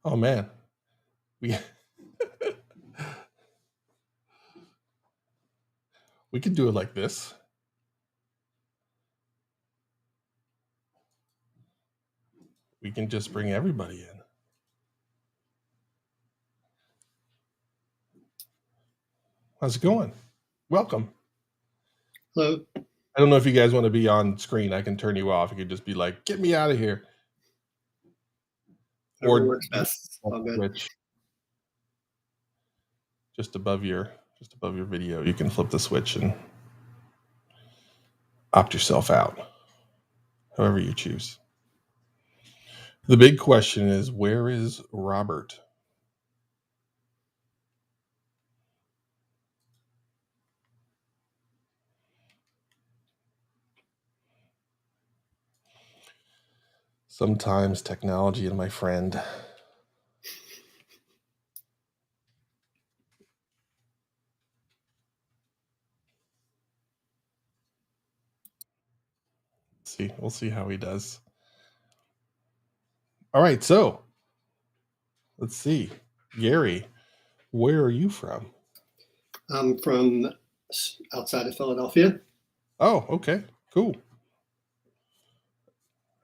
Oh man, we we can do it like this. We can just bring everybody in. How's it going? Welcome. Hello. I don't know if you guys want to be on screen. I can turn you off. You could just be like, "Get me out of here." Whatever works best. All good. Switch just above your video. You can flip the switch and opt yourself out, however you choose. The big question is, where is Robert? Sometimes technology and my friend. We'll see how he does. All right, so let's see. Gary, where are you from? I'm from outside of Philadelphia. Oh, okay, cool.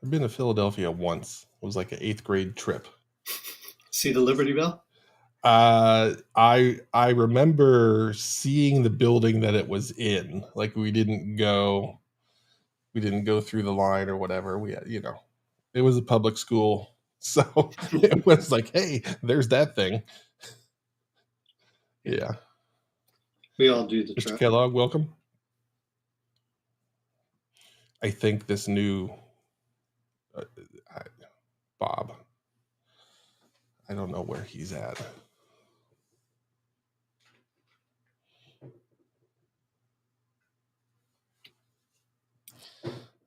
I've been to Philadelphia once. It was like an 8th grade trip. See the Liberty Bell? I remember seeing the building that it was in. Like we didn't go through the line or whatever. We had, it was a public school, so it was like, hey, there's that thing. Yeah. We all do the Mr. trip. Kellogg, welcome. I think this new Bob, I don't know where he's at.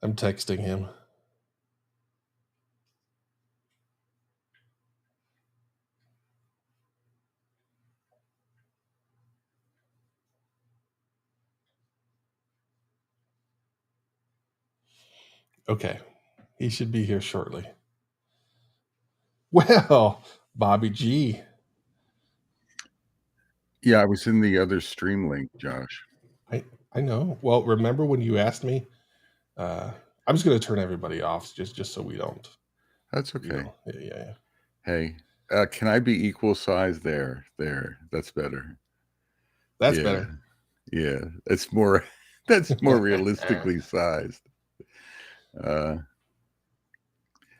I'm texting him. Okay, he should be here shortly. Well, Bobby G. Yeah, I was in the other stream link, Josh. I know. Well, remember when you asked me? I'm just going to turn everybody off just so we don't. That's okay. Yeah. Hey, can I be equal size there? That's better. That's better. Yeah, that's more realistically sized.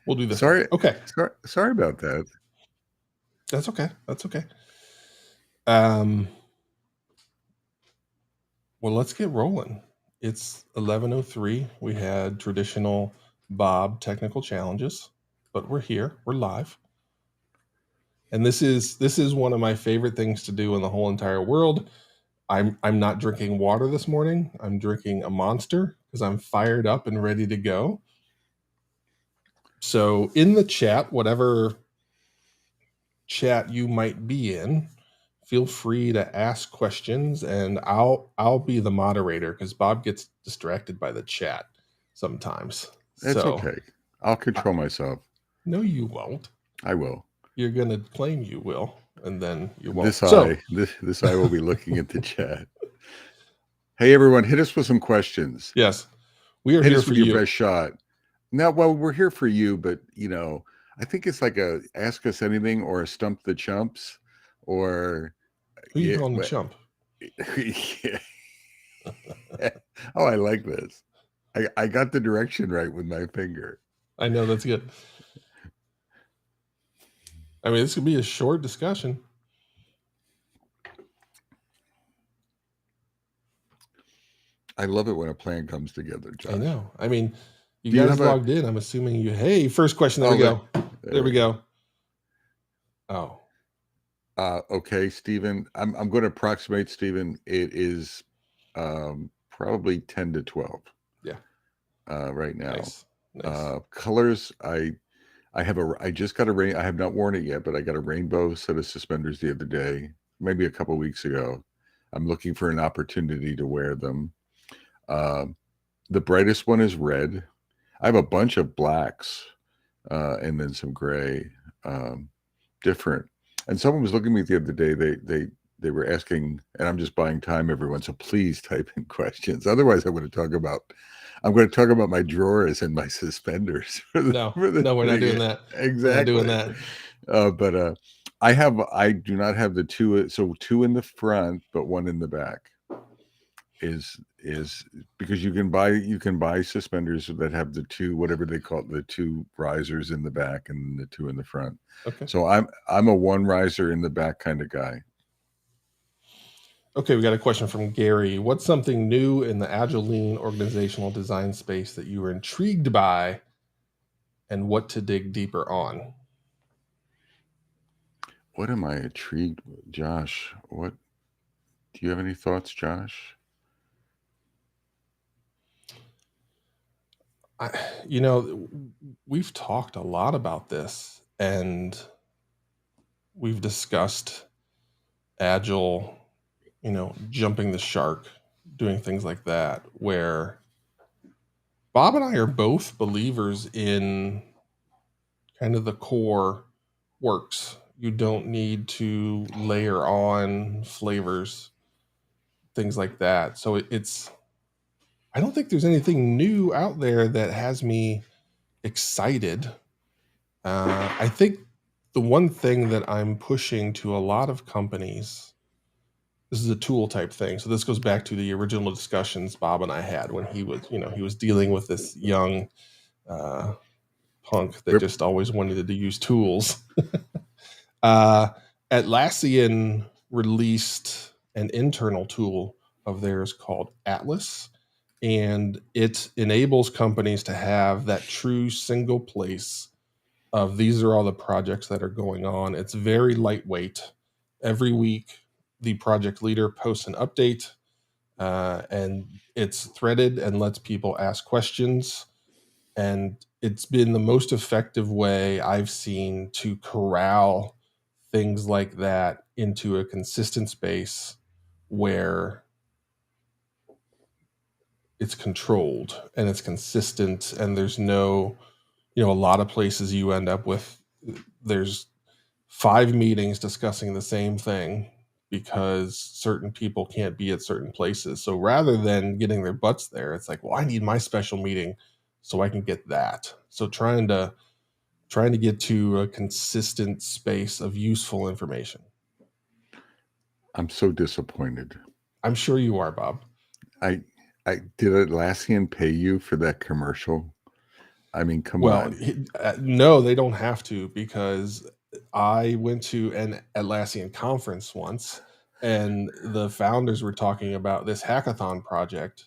We'll do this. Sorry. Okay. Sorry about that. That's okay. Well, let's get rolling. It's 11:03. We had traditional Bob technical challenges, but we're here. We're live. And this is one of my favorite things to do in the whole entire world. I'm not drinking water this morning. I'm drinking a Monster because I'm fired up and ready to go. So in the chat, whatever chat you might be in, feel free to ask questions, and I'll be the moderator because Bob gets distracted by the chat sometimes. That's okay. I'll control myself. No, you won't. I will. You're gonna claim you will, and then you won't. This eye will be looking at the chat. Hey everyone, hit us with some questions. Yes, we are here for you. Your best shot. Now, well, we're here for you, but I think it's like a ask us anything or a stump the chumps or. Who you calling the chump? Yeah. Oh, I like this. I got the direction right with my finger. I know, that's good. I mean, this could be a short discussion. I love it when a plan comes together, Josh. I know. I mean, you guys logged in. I'm assuming you. Hey, first question. There we go. There we go. Oh. Okay, Stephen. I'm going to approximate, Stephen. It is probably 10 to 12. Yeah. Right now. Nice. Colors. I just got a I have not worn it yet, but I got a rainbow set of suspenders the other day, maybe a couple weeks ago. I'm looking for an opportunity to wear them. The brightest one is red. I have a bunch of blacks, and then some gray. different. And someone was looking at me the other day. They were asking, and I'm just buying time, everyone. So please type in questions. Otherwise, I'm going to talk about my drawers and my suspenders. No, we're not doing that. Exactly. We're not doing that. But I do not have the two. So two in the front, but one in the back. Is because you can buy suspenders that have the two, whatever they call it, the two risers in the back and the two in the front. Okay. So I'm a one riser in the back kind of guy. Okay, we got a question from Gary. What's something new in the Agile Lean organizational design space that you were intrigued by, and what to dig deeper on? What am I intrigued with, Josh? What do you have any thoughts, Josh? We've talked a lot about this, and we've discussed Agile, jumping the shark, doing things like that, where Bob and I are both believers in kind of the core works. You don't need to layer on flavors, things like that. So I don't think there's anything new out there that has me excited. I think the one thing that I'm pushing to a lot of companies, this is a tool type thing. So this goes back to the original discussions Bob and I had when he was dealing with this young punk that just always wanted to use tools. Atlassian released an internal tool of theirs called Atlas, and it enables companies to have that true single place of these are all the projects that are going on. It's very lightweight. Every week, the project leader posts an update, and it's threaded and lets people ask questions. And it's been the most effective way I've seen to corral things like that into a consistent space where it's controlled and it's consistent, and there's no, a lot of places you end up with, there's 5 meetings discussing the same thing because certain people can't be at certain places. So rather than getting their butts there, it's like, well, I need my special meeting so I can get that. So trying to get to a consistent space of useful information. I'm so disappointed. I'm sure you are, Bob. I did Atlassian pay you for that commercial? I mean, come on. No, they don't have to, because I went to an Atlassian conference once, and the founders were talking about this hackathon project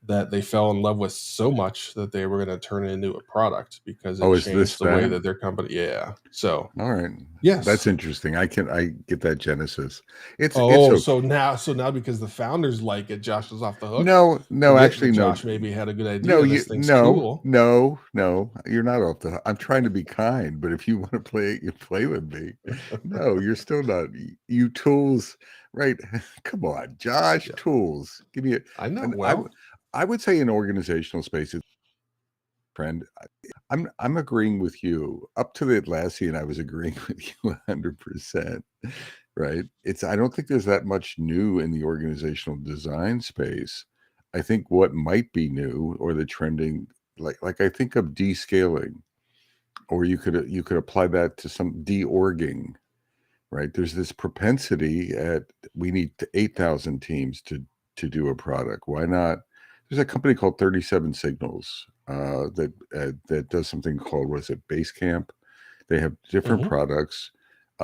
that they fell in love with so much that they were going to turn it into a product because it changed the way that their company. Yeah. So. All right. Yes. That's interesting. I get that genesis. It's okay. so now because the founders like it, Josh is off the hook. No, actually, no. Josh maybe had a good idea. No, this thing's cool. No, you're not off the hook. I'm trying to be kind, but if you want to play it, you play with me. No, you're still not. You tools, right? Come on, Josh. Yeah. Tools. Give me a. I know. I would say in organizational spaces, friend, I'm agreeing with you. Up to the Atlassian, I was agreeing with you 100%. Right? I don't think there's that much new in the organizational design space. I think what might be new, or the trending, like I think of descaling, or you could apply that to some de-orging. Right? There's this propensity we need 8,000 teams to do a product. Why not? There's a company called 37 Signals that does something called, Basecamp? They have different products.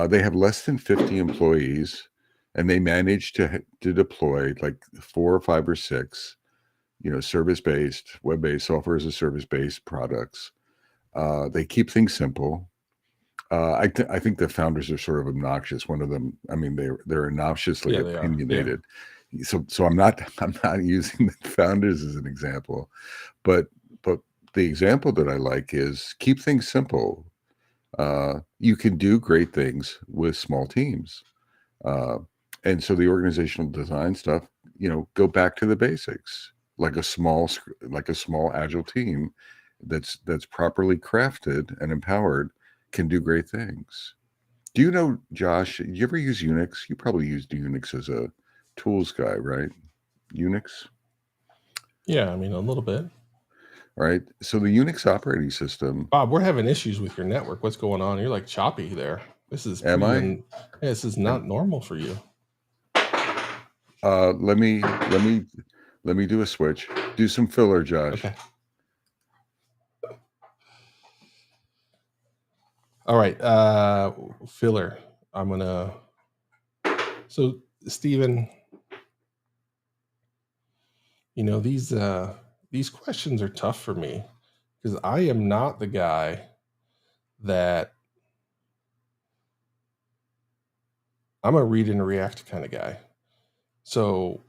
They have less than 50 employees, and they manage to deploy like 4 or 5 or 6, service-based, web-based, software as a service-based products. They keep things simple. I think the founders are sort of obnoxious. One of them, I mean, they're obnoxiously opinionated. So I'm not using the founders as an example, but the example that I like is keep things simple. You can do great things with small teams, and so the organizational design stuff, go back to the basics, like a small agile team that's properly crafted and empowered can do great things. Do you know, Josh, you ever use Unix? You probably used Unix as a tools guy, right? Unix, Yeah, I mean, a little bit. right? So the Unix operating system, Bob, we're having issues with your network. What's going on? You're like choppy there. This is am pretty. I? Yeah, this is not normal for you. Let me do a switch. Do some filler, Josh. Okay. All right. Filler. I'm gonna. So, Stephen, you know these questions are tough for me because I am not the guy that I'm a read and react kind of guy. So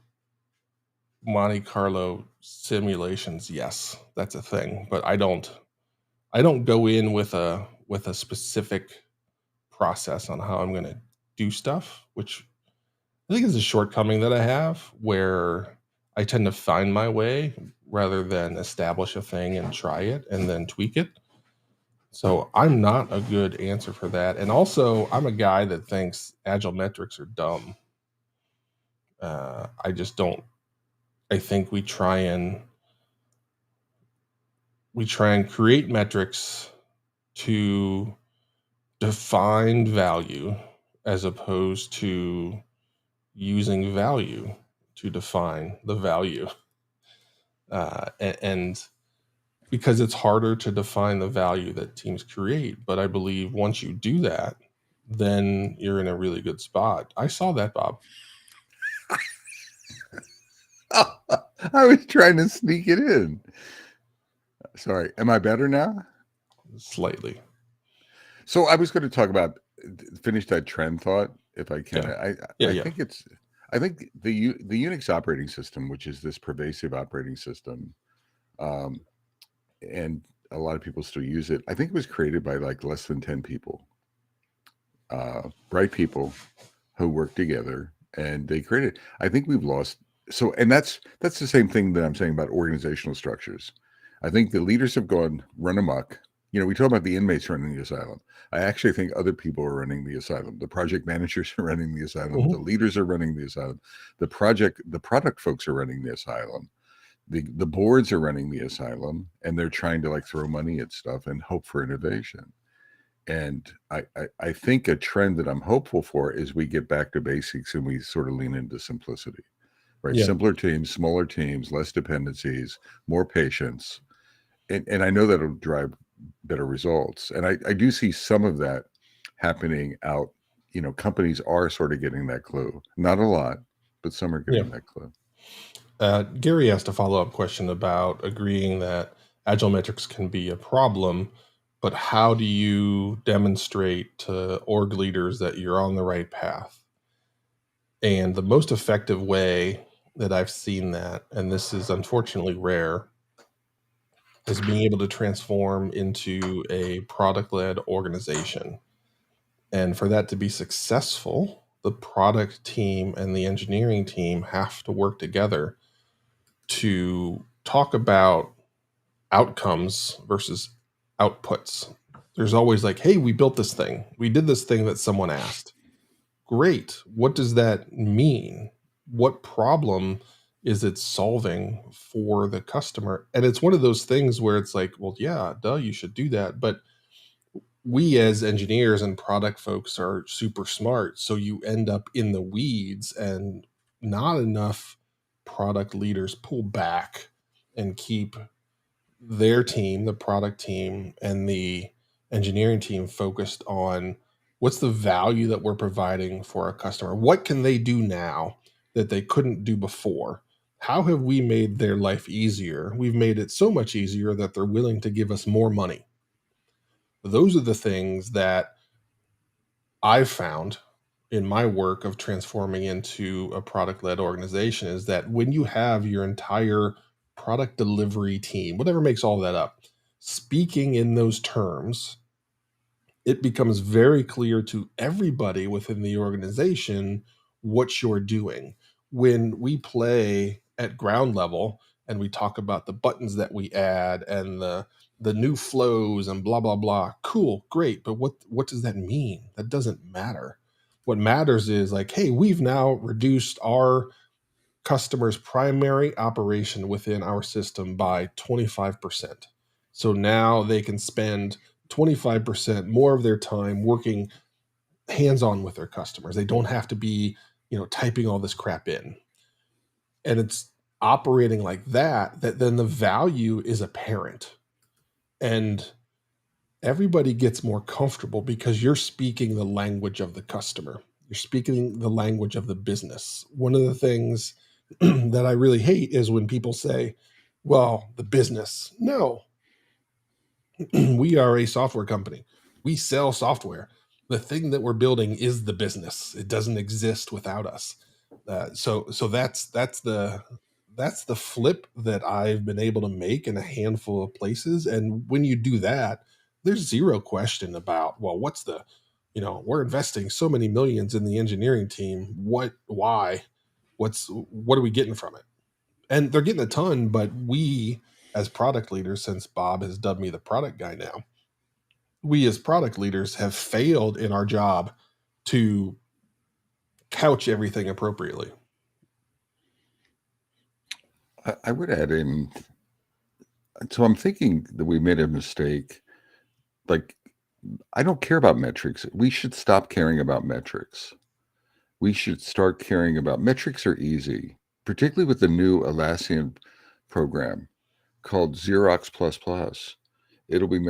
Monte Carlo simulations, yes, that's a thing, but I don't go in with a specific process on how I'm going to do stuff, which I think is a shortcoming that I have where I tend to find my way rather than establish a thing and try it and then tweak it. So I'm not a good answer for that. And also, I'm a guy that thinks agile metrics are dumb. I just don't. I think we try and create metrics to define value as opposed to using value to define the value. And because it's harder to define the value that teams create. But I believe once you do that, then you're in a really good spot. I saw that, Bob. I was trying to sneak it in. Sorry. Am I better now? Slightly. So I was going to talk about finish that trend thought if I can. Yeah. I think it's I think the Unix operating system, which is this pervasive operating system, and a lot of people still use it. I think it was created by like less than 10 people, bright people who work together, and they created. I think we've lost. So, and that's the same thing that I'm saying about organizational structures. I think the leaders have run amok. You know, we talk about the inmates running the asylum. I actually think other people are running the asylum. The project managers are running the asylum. Mhm. The leaders are running the asylum. The product folks are running the asylum. The boards are running the asylum, and they're trying to like throw money at stuff and hope for innovation. And I think a trend that I'm hopeful for is we get back to basics and we sort of lean into simplicity, right? Yeah. Simpler teams, smaller teams, less dependencies, more patience. And I know that'll drive better results. And I do see some of that happening out. You know, companies are sort of getting that clue. Not a lot, but some are getting that clue. Gary asked a follow-up question about agreeing that agile metrics can be a problem, but how do you demonstrate to org leaders that you're on the right path? And the most effective way that I've seen that, and this is unfortunately rare, is being able to transform into a product-led organization. And for that to be successful, the product team and the engineering team have to work together to talk about outcomes versus outputs. There's always like, hey, we built this thing. We did this thing that someone asked. Great. What does that mean? What problem is it solving for the customer? And it's one of those things where it's like, well, yeah, duh, you should do that. But we as engineers and product folks are super smart. So you end up in the weeds and not enough product leaders pull back and keep their team, the product team and the engineering team focused on what's the value that we're providing for our customer? What can they do now that they couldn't do before? How have we made their life easier? We've made it so much easier that they're willing to give us more money. Those are the things that I've found in my work of transforming into a product-led organization is that when you have your entire product delivery team, whatever makes all that up, speaking in those terms, it becomes very clear to everybody within the organization what you're doing. When we play at ground level and we talk about the buttons that we add and the the new flows and blah blah blah. Cool, great, but what does that mean? That doesn't matter. What matters is like, hey, we've now reduced our customer's primary operation within our system by 25%. So now they can spend 25% more of their time working hands-on with their customers. They don't have to be, typing all this crap in. And it's operating like that then the value is apparent. And everybody gets more comfortable because you're speaking the language of the customer. You're speaking the language of the business. One of the things that I really hate is when people say, well, the business. No, we are a software company. We sell software. The thing that we're building is the business. It doesn't exist without us. So that's the flip that I've been able to make in a handful of places. And when you do that, there's zero question about, well, what's the, we're investing so many millions in the engineering team. Why? What are we getting from it? And they're getting a ton, but we as product leaders, since Bob has dubbed me the product guy now, we as product leaders have failed in our job to couch everything appropriately. I would add in, so I'm thinking that we made a mistake. Like, I don't care about metrics. We should stop caring about metrics. We should start caring about metrics are easy, particularly with the new Atlassian program called Xerox Plus Plus. It'll be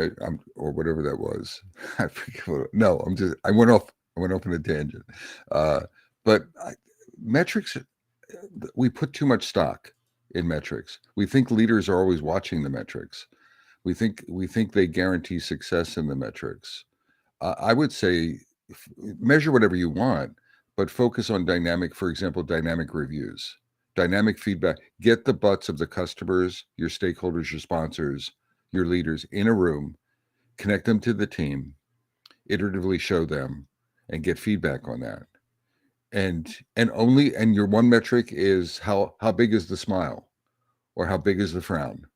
or whatever that was. I forget. No, I went off on a tangent. But metrics, we put too much stock in metrics. We think leaders are always watching the metrics. We think they guarantee success in the metrics. I would say measure whatever you want, but focus on dynamic reviews, dynamic feedback. Get the butts of the customers, your stakeholders, your sponsors, your leaders in a room, connect them to the team, iteratively show them, and get feedback on that. And your one metric is how big is the smile, or how big is the frown?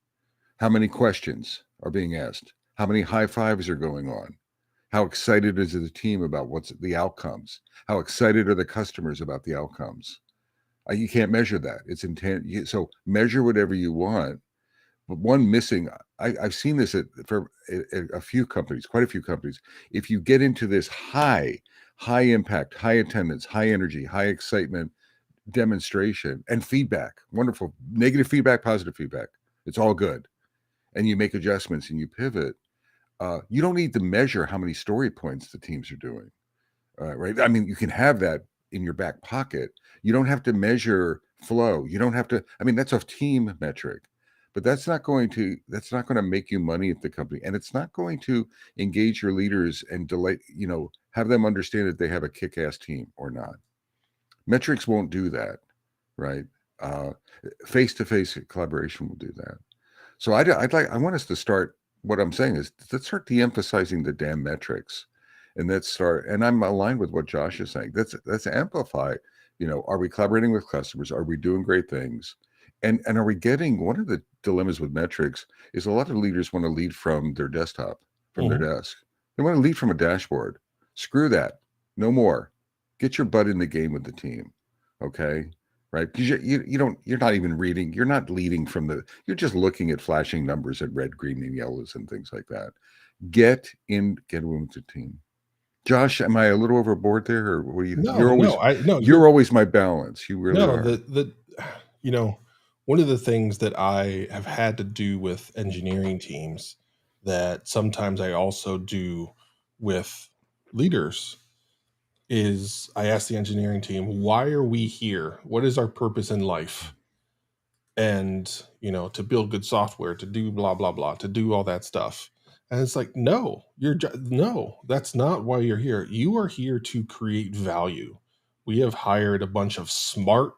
How many questions are being asked? How many high fives are going on? How excited is the team about what's the outcomes? How excited are the customers about the outcomes? You can't measure that. It's intent. So measure whatever you want. But one missing, I've seen this for a few companies, quite a few companies. If you get into this high impact, high attendance, high energy, high excitement demonstration and feedback, wonderful, negative feedback, positive feedback, it's all good. And you make adjustments and you pivot. You don't need to measure how many story points the teams are doing, right? I mean, you can have that in your back pocket. You don't have to measure flow. You don't have to. I mean, that's a team metric, but that's not going to make you money at the company, and it's not going to engage your leaders and delight. Have them understand that they have a kick-ass team or not. Metrics won't do that, right? Face-to-face collaboration will do that. So I want us to start. What I'm saying is, let's start de-emphasizing the damn metrics, and and I'm aligned with what Josh is saying. Let's amplify. Are we collaborating with customers? Are we doing great things? And are we getting, one of the dilemmas with metrics is a lot of leaders want to lead from their desktop, from their desk. They want to lead from a dashboard. Screw that. No more. Get your butt in the game with the team. Okay. Right. Because you're not even reading. You're not leading you're just looking at flashing numbers at red, green, and yellows and things like that. Get in with the team. Josh, am I a little overboard there, or what do you? No, you're always my balance. You really are. One of the things that I have had to do with engineering teams that sometimes I also do with leaders is I ask the engineering team, why are we here? What is our purpose in life? And, to build good software, to do blah, blah, blah, to do all that stuff. And it's like, no, that's not why you're here. You are here to create value. We have hired a bunch of smart,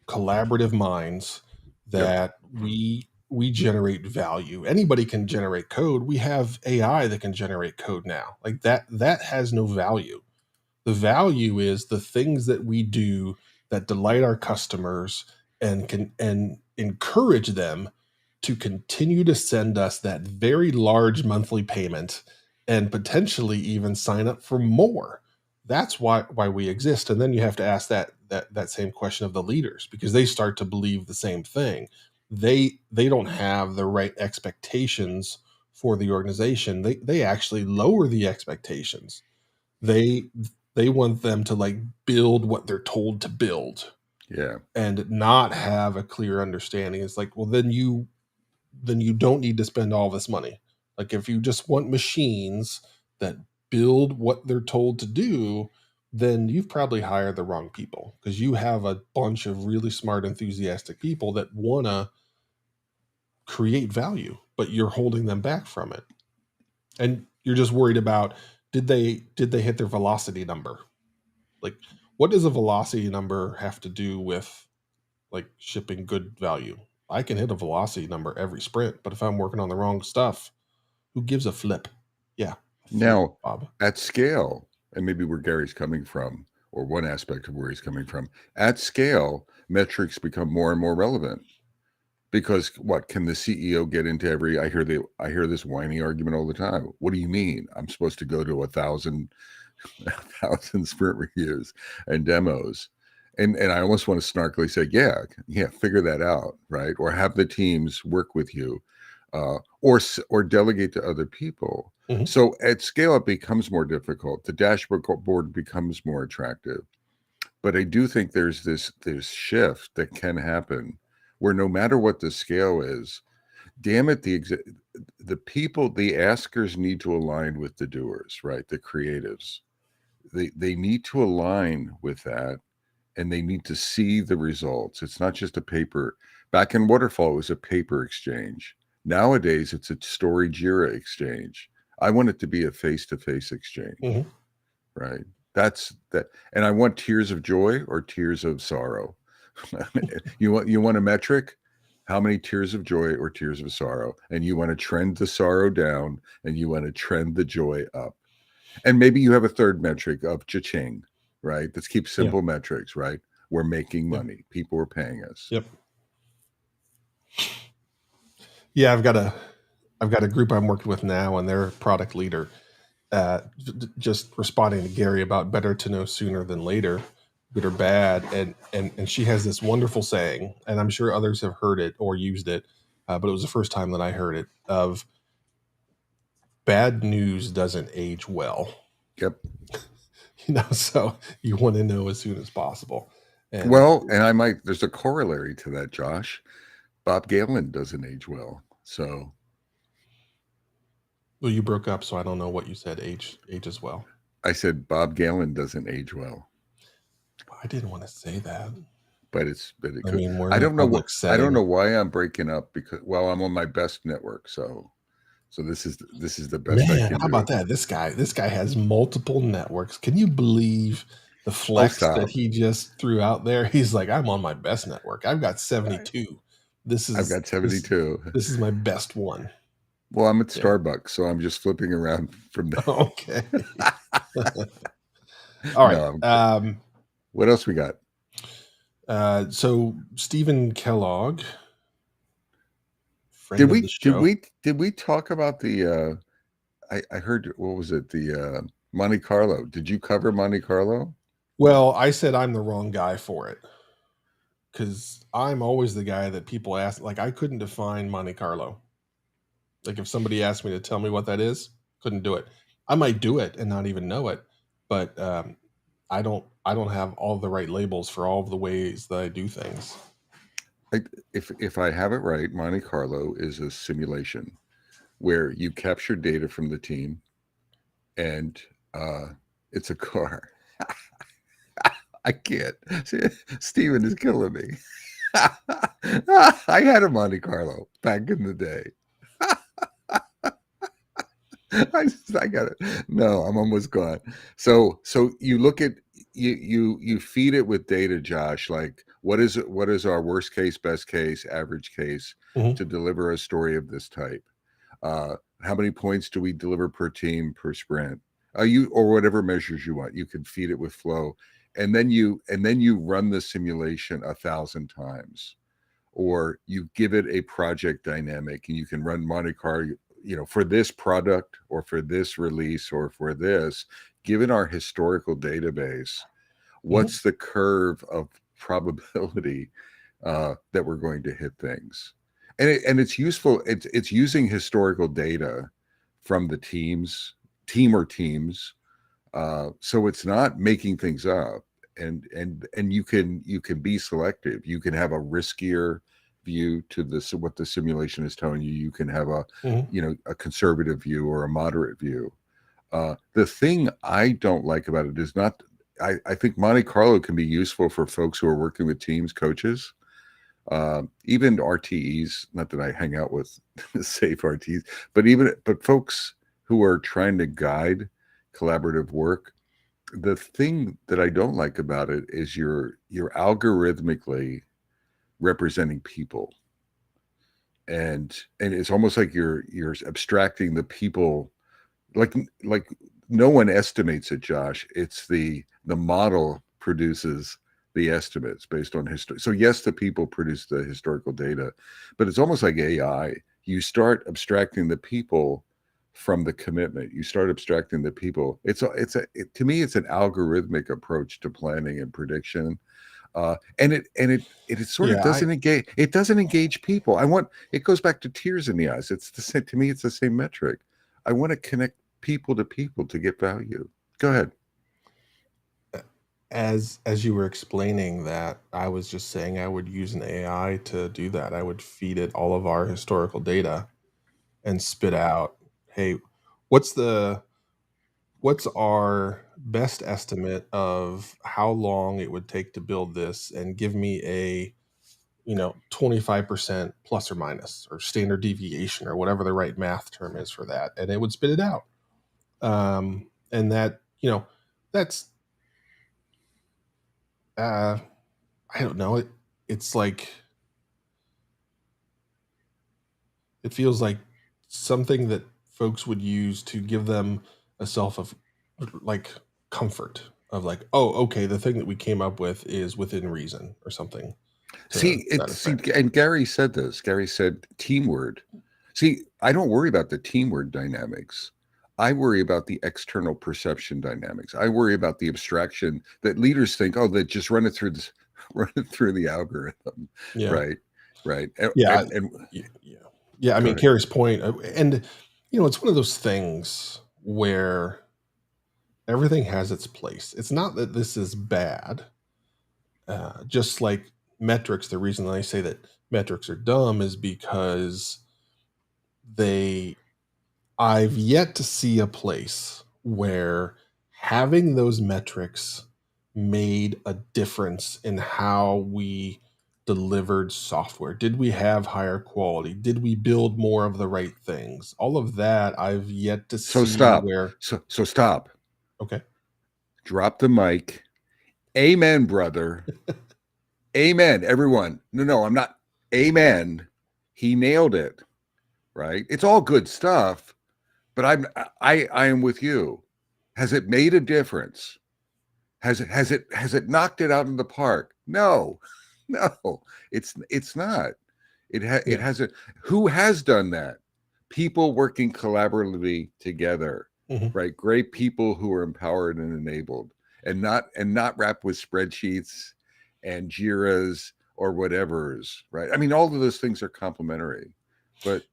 collaborative minds that we generate value. Anybody can generate code. We have AI that can generate code now. Like that has no value. The value is the things that we do that delight our customers and can encourage them to continue to send us that very large monthly payment and potentially even sign up for more. That's why we exist. And then you have to ask that same question of the leaders, because they start to believe the same thing. They don't have the right expectations for the organization. They actually lower the expectations. They want them to like build what they're told to build Yeah. and not have a clear understanding. It's like, well, then you don't need to spend all this money. Like if you just want machines that build what they're told to do, then you've probably hired the wrong people, because you have a bunch of really smart, enthusiastic people that want to create value, but you're holding them back from it. And you're just worried about, did they hit their velocity number? Like, what does a velocity number have to do with like shipping good value? I can hit a velocity number every sprint, but if I'm working on the wrong stuff, who gives a flip? Yeah. Now, Bob. at scale, and maybe where Gary's coming from, or one aspect of where he's coming from, at scale, metrics become more and more relevant. Because what can the CEO get into every? I hear this whiny argument all the time. What do you mean? I'm supposed to go to 1,000 sprint reviews and demos, and I almost want to snarkily say, yeah, figure that out, right? Or have the teams work with you, or delegate to other people. Mhm. So at scale, it becomes more difficult. The dashboard becomes more attractive, but I do think there's this shift that can happen where no matter what the scale is, damn it, the people, the askers need to align with the doers, right? The creatives. They need to align with that, and they need to see the results. It's not just a paper. Back in Waterfall, it was a paper exchange. Nowadays, it's a story Jira exchange. I want it to be a face-to-face exchange, Mhm. right? That's that. And I want tears of joy or tears of sorrow. You want a metric? How many tears of joy or tears of sorrow? And you want to trend the sorrow down, and you want to trend the joy up. And maybe you have a third metric of cha-ching, right? Let's keep simple metrics, right? We're making money. People are paying us. Yep. Yeah, I've got a group I'm working with now, and their product leader just responding to Gary about better to know sooner than later, good or bad, and she has this wonderful saying, and I'm sure others have heard it or used it, but it was the first time that I heard it, of bad news doesn't age well. Yep. So you want to know as soon as possible. And there's a corollary to that, Josh. Bob Galen doesn't age well. So. Well, you broke up, so I don't know what you said. Age as well. I said Bob Galen doesn't age well. I didn't want to say that. But it I mean, we're I don't know what setting. I don't know why I'm breaking up, because I'm on my best network, so this is the best I can do. How about that? This guy has multiple networks. Can you believe the flex that he just threw out there? He's like, I'm on my best network. I've got 72. I've got 72. This is my best one. Well, I'm at Starbucks, so I'm just flipping around from there. Okay. All right. No, what else we got? So Stephen Kellogg. Did we talk about the? I heard, what was it? The Monte Carlo. Did you cover Monte Carlo? Well, I said I'm the wrong guy for it, because I'm always the guy that people ask. Like, I couldn't define Monte Carlo. Like, if somebody asked me to tell me what that is, couldn't do it. I might do it and not even know it, but I don't have all the right labels for all of the ways that I do things. If I have it right, Monte Carlo is a simulation where you capture data from the team, and it's a car. I can't. Steven is killing me. I had a Monte Carlo back in the day. I got it. No, I'm almost gone. So you look at you feed it with data, Josh. Like, what is our worst case, best case, average case to deliver a story of this type? How many points do we deliver per team, per sprint? Or whatever measures you want. You can feed it with flow, and then you run the simulation 1,000 times or you give it a project dynamic, and you can run Monte Carlo, for this product or for this release or for this, given our historical database, what's the curve of probability that we're going to hit things? And it's useful. It's using historical data from the team or teams, so it's not making things up. And you can be selective. You can have a riskier view to this, what the simulation is telling you. You can have a a conservative view or a moderate view. The thing I don't like about it is not. I think Monte Carlo can be useful for folks who are working with teams, coaches, even RTEs. Not that I hang out with safe RTEs, but folks who are trying to guide collaborative work. The thing that I don't like about it is you're algorithmically representing people, and it's almost like you're abstracting the people, like no one estimates it, Josh. It's the model produces the estimates based on history. So yes, the people produce the historical data, but it's almost like AI. You start abstracting the people from the commitment. You start abstracting the people. To me, it's an algorithmic approach to planning and prediction. And it sort of doesn't engage. It doesn't engage people. It goes back to tears in the eyes. It's the same, to me. It's the same metric. I want to connect people to get value. Go ahead. As you were explaining that, I was just saying I would use an AI to do that. I would feed it all of our historical data and spit out, hey, what's our best estimate of how long it would take to build this, and give me a 25% plus or minus, or standard deviation, or whatever the right math term is for that, and it would spit it out. And that, that's I don't know, it's like, it feels like something that folks would use to give them a self of like comfort of like, oh, okay, the thing that we came up with is within reason, or something. And Gary said this. Gary said teamword. See, I don't worry about the teamword dynamics. I worry about the external perception dynamics. I worry about the abstraction that leaders think, oh, they just run it through the algorithm. Yeah. Right. Yeah. I mean, ahead. Carrie's point, and it's one of those things where everything has its place. It's not that this is bad. Just like metrics, the reason I say that metrics are dumb is because I've yet to see a place where having those metrics made a difference in how we delivered software. Did we have higher quality? Did we build more of the right things? All of that I've yet to see. So stop. Where so stop. Okay. Drop the mic. Amen, brother. Amen, everyone. No, I'm not. Amen. He nailed it. Right? It's all good stuff, but I am with you. Has it made a difference? Has it knocked it out in the park? No, it's not. It hasn't. Who has done that? People working collaboratively together, right? Great people who are empowered and enabled, and not wrapped with spreadsheets and Jiras or whatever's, right? I mean, all of those things are complementary, but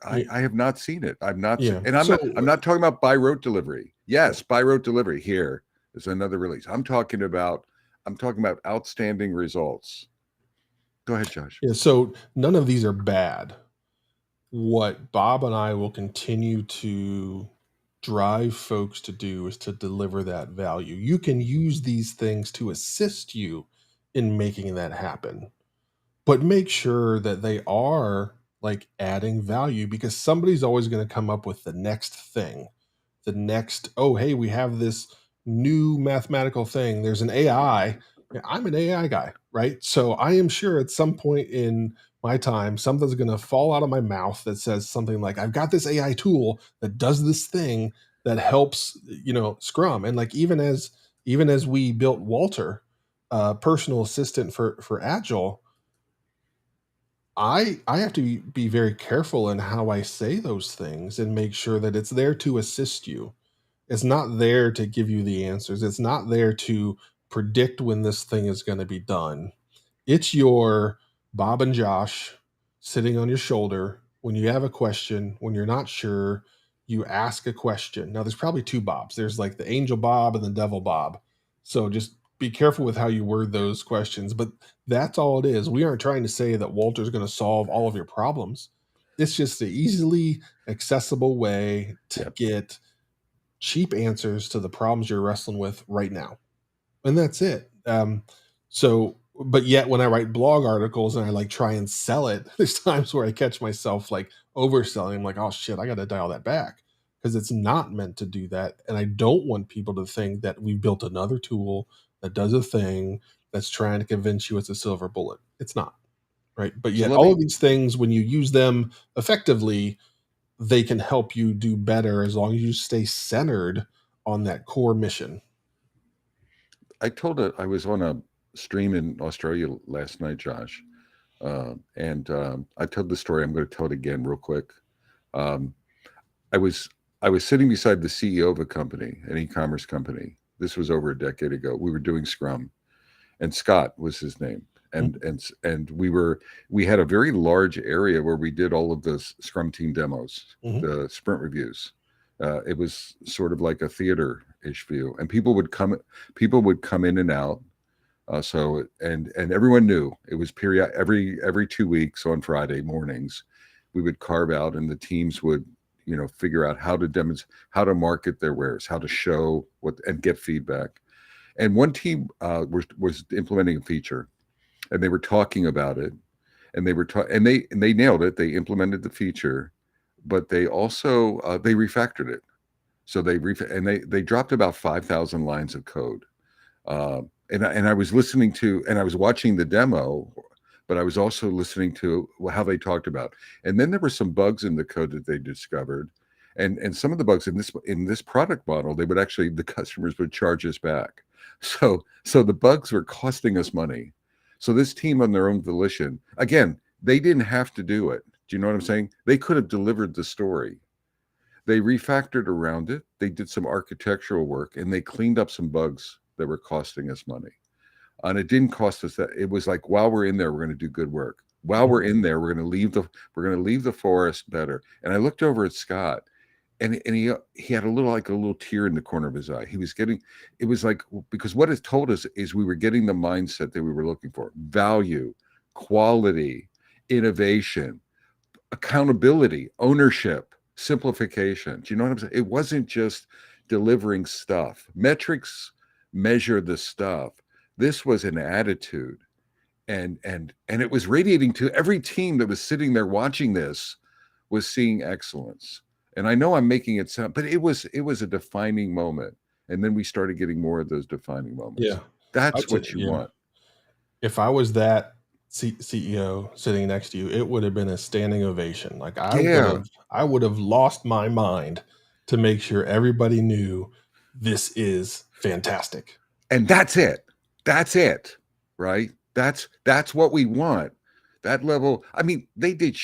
I have not seen it. I've not seen, and I'm not talking about by rote delivery. Yes, by rote delivery here is another release. I'm talking about outstanding results. Go ahead, Josh. Yeah, so none of these are bad. What Bob and I will continue to drive folks to do is to deliver that value. You can use these things to assist you in making that happen, but make sure that they are like adding value, because somebody's always going to come up with the next thing. Oh, hey, we have this new mathematical thing. There's an AI. I'm an AI guy, right? So I am sure at some point in my time, something's going to fall out of my mouth that says something like, I've got this AI tool that does this thing that helps, Scrum. And like, even as we built Walter, personal assistant for Agile, I have to be very careful in how I say those things and make sure that it's there to assist you. It's not there to give you the answers. It's not there to predict when this thing is going to be done. It's your Bob and Josh sitting on your shoulder when you have a question, when you're not sure, you ask a question. Now, there's probably two Bobs. There's like the angel Bob and the devil Bob. So just be careful with how you word those questions. But that's all it is. We aren't trying to say that Walter's going to solve all of your problems. It's just an easily accessible way to get cheap answers to the problems you're wrestling with right now. And that's it. But yet when I write blog articles and I like try and sell it, there's times where I catch myself like overselling. I'm like, oh shit, I got to dial that back because it's not meant to do that. And I don't want people to think that we've built another tool that does a thing that's trying to convince you it's a silver bullet. It's not. Right. But yet all of these things, when you use them effectively, they can help you do better as long as you stay centered on that core mission. I was on a stream in Australia last night, Josh, and I told the story. I'm going to tell it again real quick. I was sitting beside the CEO of a company, an e-commerce company. This was over a decade ago. We were doing Scrum, and Scott was his name. And we had a very large area where we did all of the Scrum team demos, the sprint reviews. It was sort of like a theater-ish view, and people would come in and out. And everyone knew it was every 2 weeks on Friday mornings, we would carve out, and the teams would figure out how to demonstrate, how to market their wares, how to show and get feedback. And one team was implementing a feature, and they were talking about it, and they nailed it. They implemented the feature, but they also they refactored it. So they dropped about 5,000 lines of code. And I was listening to, and I was watching the demo, but I was also listening to how they talked about. And then there were some bugs in the code that they discovered, and some of the bugs in this product model, the customers would charge us back. So the bugs were costing us money. So this team, on their own volition, again, they didn't have to do it. Do you know what I'm saying? They could have delivered the story. They refactored around it. They did some architectural work, and they cleaned up some bugs that were costing us money. And it didn't cost us that. It was like, while we're in there, we're going to do good work. While we're in there, we're going to leave the forest better. And I looked over at Scott, and he had a little tear in the corner of his eye. It was like, because what it told us is we were getting the mindset that we were looking for: value, quality, innovation, accountability, ownership, simplification. Do you know what I'm saying? It wasn't just delivering stuff. Metrics measure the stuff. This was an attitude, and it was radiating to every team that was sitting there watching this, was seeing excellence. And I know I'm making it sound, but it was a defining moment. And then we started getting more of those defining moments. Yeah, that's what you want. If I was that CEO sitting next to you, it would have been a standing ovation. Like I would have lost my mind to make sure everybody knew this is fantastic. And that's it. That's it, right? That's what we want. That level. I mean, they did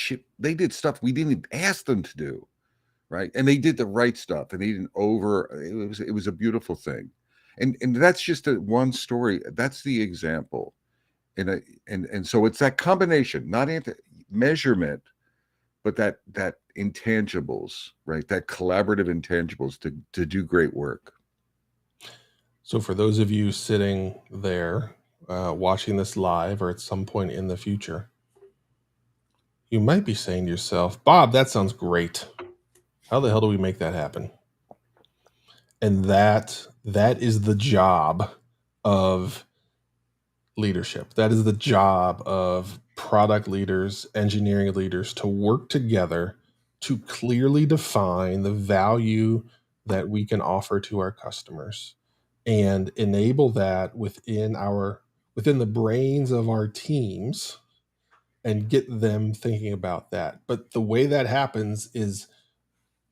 stuff we didn't ask them to do, right? And they did the right stuff, and they didn't it was a beautiful thing. And that's just one story. That's the example. And so it's that combination, not measurement, but that intangibles, right? That collaborative intangibles to do great work. So for those of you sitting there watching this live or at some point in the future, you might be saying to yourself, Bob, that sounds great. How the hell do we make that happen? And that is the job of leadership. That is the job of product leaders, engineering leaders, to work together to clearly define the value that we can offer to our customers and enable that within the brains of our teams and get them thinking about that. But the way that happens is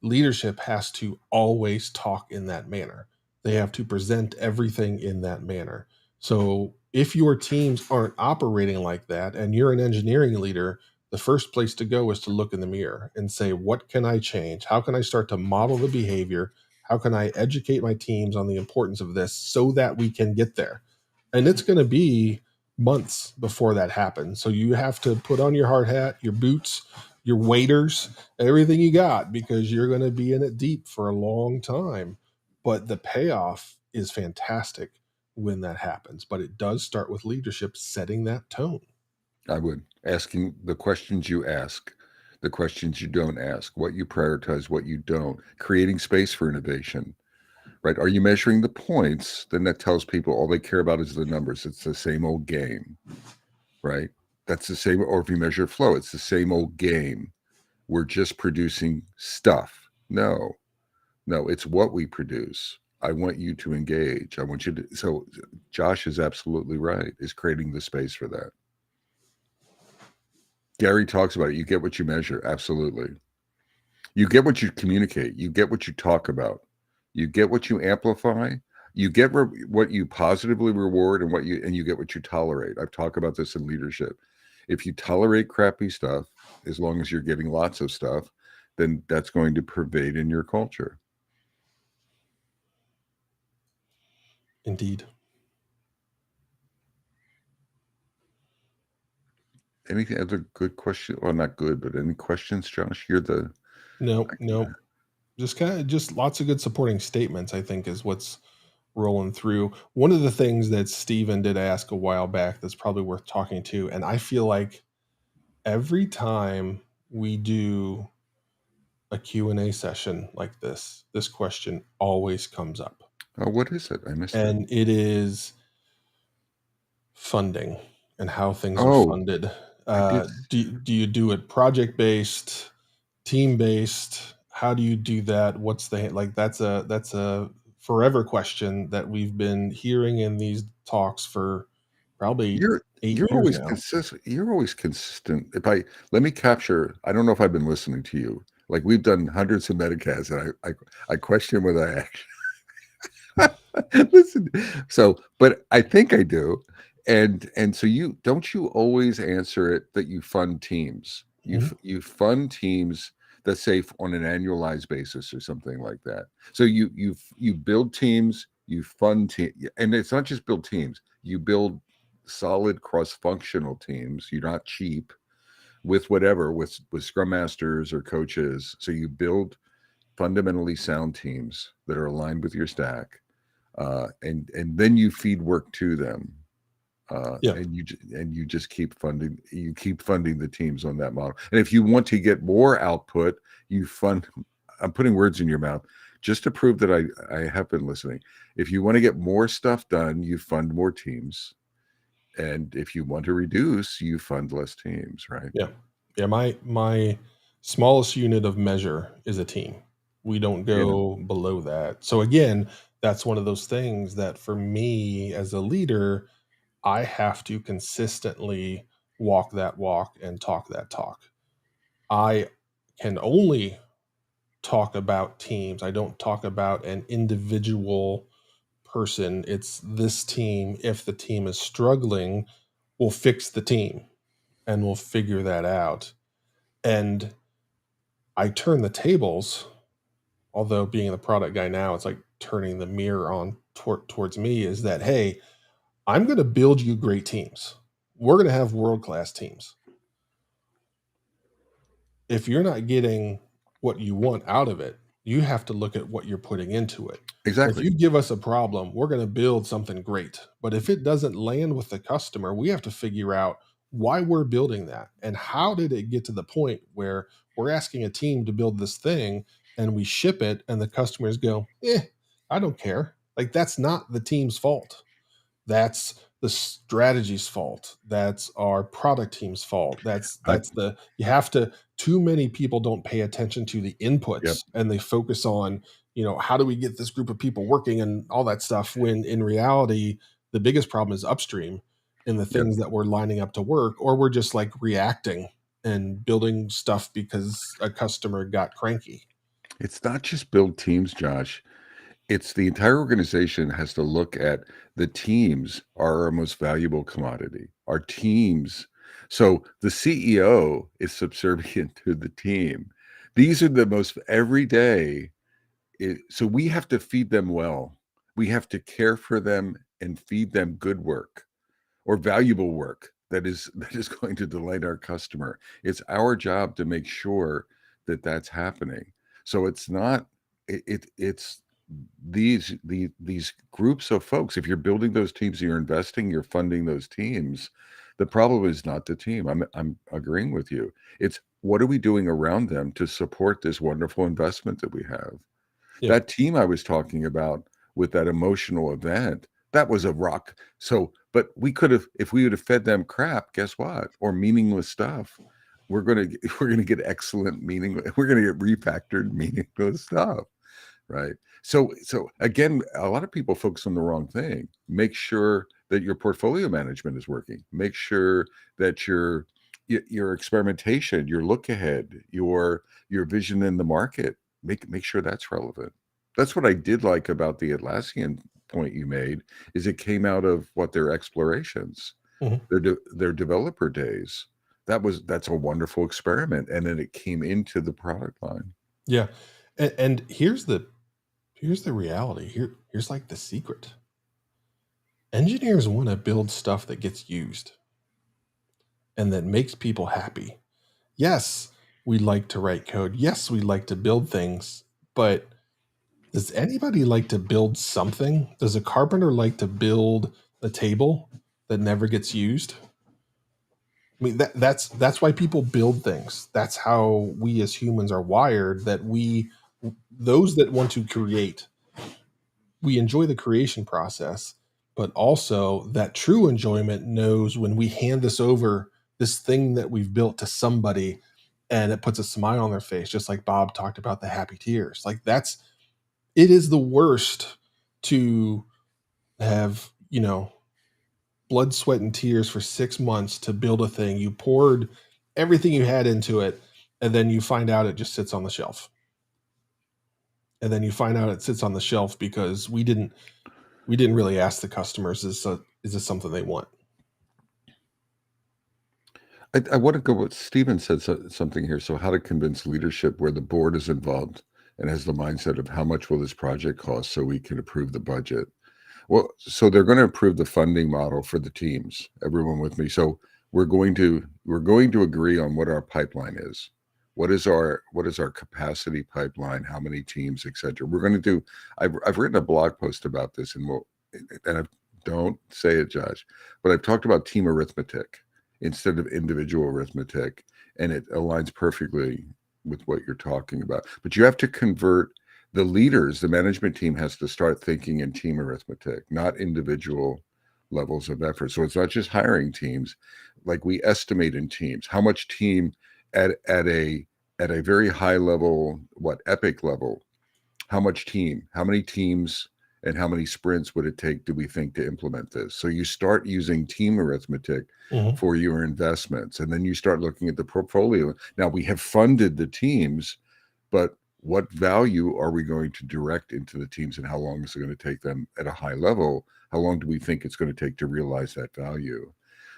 leadership has to always talk in that manner. They have to present everything in that manner. So if your teams aren't operating like that and you're an engineering leader, the first place to go is to look in the mirror and say, what can I change? How can I start to model the behavior? How can I educate my teams on the importance of this so that we can get there? And it's going to be months before that happens. So you have to put on your hard hat, your boots, your waders, everything you got, because you're going to be in it deep for a long time. But the payoff is fantastic when that happens. But it does start with leadership setting that tone. I would. Asking the questions you ask, the questions you don't ask, what you prioritize, what you don't, creating space for innovation, right? Are you measuring the points? Then that tells people all they care about is the numbers. It's the same old game, right? That's the same. Or if you measure flow, it's the same old game. We're just producing stuff. No, it's what we produce. I want you to engage. I want you to. So Josh is absolutely right, is creating the space for that. Gary talks about it. You get what you measure. Absolutely. You get what you communicate. You get what you talk about. You get what you amplify. You get what you positively reward, and you get what you tolerate. I've talked about this in leadership. If you tolerate crappy stuff, as long as you're getting lots of stuff, then that's going to pervade in your culture. Indeed. Any other good question? Well, not good, but any questions, Josh? You're the No. Just lots of good supporting statements, I think, is what's rolling through. One of the things that Steven did ask a while back that's probably worth talking to, and I feel like every time we do a Q&A session like this question always comes up. Oh, what is it? I missed it. And it is funding and how things are funded. Do you do it project-based, team-based? How do you do that? What's the like? That's a forever question that we've been hearing in these talks for probably 8 years always now. consistent. You're always consistent. Let me capture. I don't know if I've been listening to you. Like, we've done hundreds of Medicasts, and I question whether I actually listen. So, but I think I do. And so you always answer it that you fund teams. You fund teams that say on an annualized basis or something like that. So you build teams, you fund teams, and it's not just build teams. You build solid cross-functional teams. You're not cheap with whatever, with scrum masters or coaches. So you build fundamentally sound teams that are aligned with your stack, and then you feed work to them. And you just keep funding. You keep funding the teams on that model. And if you want to get more output, you fund. I'm putting words in your mouth just to prove that I have been listening. If you want to get more stuff done, you fund more teams. And if you want to reduce, you fund less teams, right? Yeah. My smallest unit of measure is a team. We don't go below that. So again, that's one of those things that for me as a leader, I have to consistently walk that walk and talk that talk. I can only talk about teams. I don't talk about an individual person. It's this team. If the team is struggling, we'll fix the team and we'll figure that out. And I turn the tables, although being the product guy now, it's like turning the mirror on towards me, is that, hey, I'm going to build you great teams. We're going to have world-class teams. If you're not getting what you want out of it, you have to look at what you're putting into it. Exactly. If you give us a problem, we're going to build something great. But if it doesn't land with the customer, we have to figure out why we're building that and how did it get to the point where we're asking a team to build this thing and we ship it and the customers go, I don't care. Like, that's not the team's fault. That's the strategy's fault. That's our product team's fault. You have to, too many people don't pay attention to the inputs and they focus on, how do we get this group of people working and all that stuff, when in reality, the biggest problem is upstream in the things that we're lining up to work, or we're just like reacting and building stuff because a customer got cranky. It's not just build teams, Josh. It's the entire organization has to look at the teams are our most valuable commodity. Our teams. So the CEO is subservient to the team. These are the most everyday. So we have to feed them well. We have to care for them and feed them good work or valuable work that is going to delight our customer. It's our job to make sure that that's happening. So it's not it's these groups of folks. If you're building those teams, you're investing, you're funding those teams. The problem is not the team. I'm agreeing with you. It's what are we doing around them to support this wonderful investment that we have? Yeah. That team I was talking about with that emotional event, that was a rock. So, but we could have, if we would have fed them crap, guess what? Or meaningless stuff. We're gonna get excellent meaning. We're gonna get refactored meaningless stuff, right? So again, a lot of people focus on the wrong thing. Make sure that your portfolio management is working. Make sure that your experimentation, your look ahead, your vision in the market, make sure that's relevant. That's what I did like about the Atlassian point you made, is it came out of what their explorations, their developer days. That's a wonderful experiment, and then it came into the product line. Yeah. And here's the reality. Here's like the secret. Engineers want to build stuff that gets used and that makes people happy. Yes, we like to write code. Yes, we like to build things, but does anybody like to build something? Does a carpenter like to build a table that never gets used? I mean, that's why people build things. That's how we as humans are wired, that those that want to create, we enjoy the creation process, but also that true enjoyment knows when we hand this thing that we've built to somebody and it puts a smile on their face, just like Bob talked about the happy tears. Like it is the worst to have, blood, sweat, and tears for 6 months to build a thing. You poured everything you had into it, and then you find out it just sits on the shelf. And then you find out it sits on the shelf because we didn't really ask the customers, is this something they want? I want to go with Stephen said something here. So how to convince leadership where the board is involved and has the mindset of how much will this project cost so we can approve the budget. Well, so they're going to approve the funding model for the teams. Everyone with me. So we're going to agree on what our pipeline is. What is our capacity pipeline? How many teams, et cetera? We're going to do. I've written a blog post about this, and don't say it, Josh, but I've talked about team arithmetic instead of individual arithmetic, and it aligns perfectly with what you're talking about. But you have to convert the leaders. The management team has to start thinking in team arithmetic, not individual levels of effort. So it's not just hiring teams. Like we estimate in teams, how much team at a very high level, epic level, how much team, how many teams, and how many sprints would it take, do we think, to implement this? So you start using team arithmetic for your investments, and then you start looking at the portfolio. Now we have funded the teams, but what value are we going to direct into the teams, and how long is it going to take them at a high level? How long do we think it's going to take to realize that value?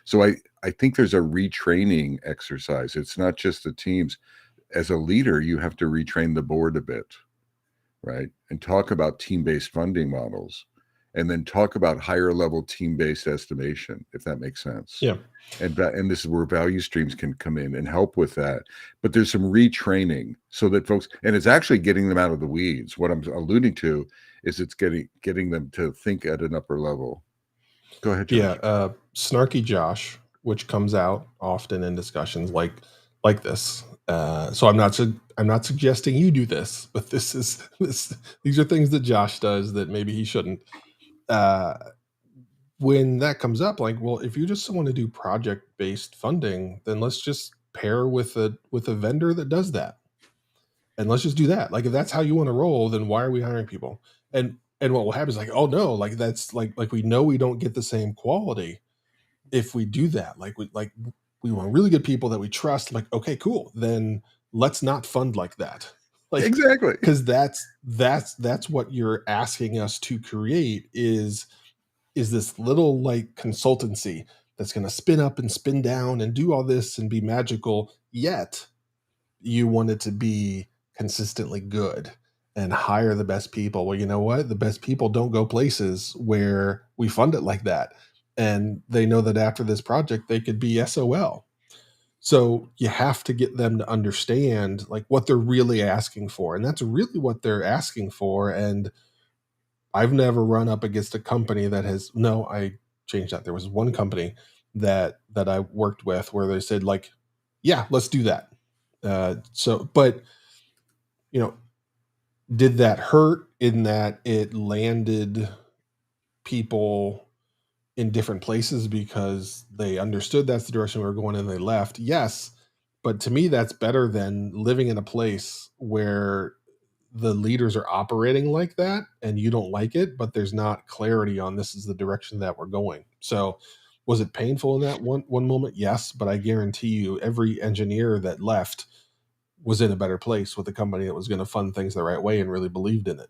So I think there's a retraining exercise. It's not just the teams. As a leader, you have to retrain the board a bit, right? And talk about team-based funding models, and then talk about higher level team-based estimation, if that makes sense. Yeah. And this is where value streams can come in and help with that. But there's some retraining so that folks, and it's actually getting them out of the weeds. What I'm alluding to is it's getting them to think at an upper level. Go ahead, Josh. Yeah, snarky Josh, which comes out often in discussions like this. So I'm not suggesting you do this, but these are things that Josh does that maybe he shouldn't. When that comes up, like, well, if you just want to do project-based funding, then let's just pair with a vendor that does that, and let's just do that. Like, if that's how you want to roll, then why are we hiring people? And what will happen is like, oh no, like that's like we know we don't get the same quality if we do that. Like we want really good people that we trust. Like, okay, cool, then let's not fund like that. Like, exactly, because that's what you're asking us to create is this little like consultancy that's going to spin up and spin down and do all this and be magical, yet you want it to be consistently good and hire the best people. Well, you know what? The best people don't go places where we fund it like that. And they know that after this project, they could be SOL. So you have to get them to understand like what they're really asking for. And that's really what they're asking for. And I've never run up against a company that has, no, I changed that. There was one company that I worked with where they said like, yeah, let's do that. But you know, did that hurt in that it landed people in different places because they understood that's the direction we were going and they left? Yes. But to me, that's better than living in a place where the leaders are operating like that and you don't like it, but there's not clarity on this is the direction that we're going. So was it painful in that one moment? Yes. But I guarantee you every engineer that left was in a better place with a company that was going to fund things the right way and really believed in it.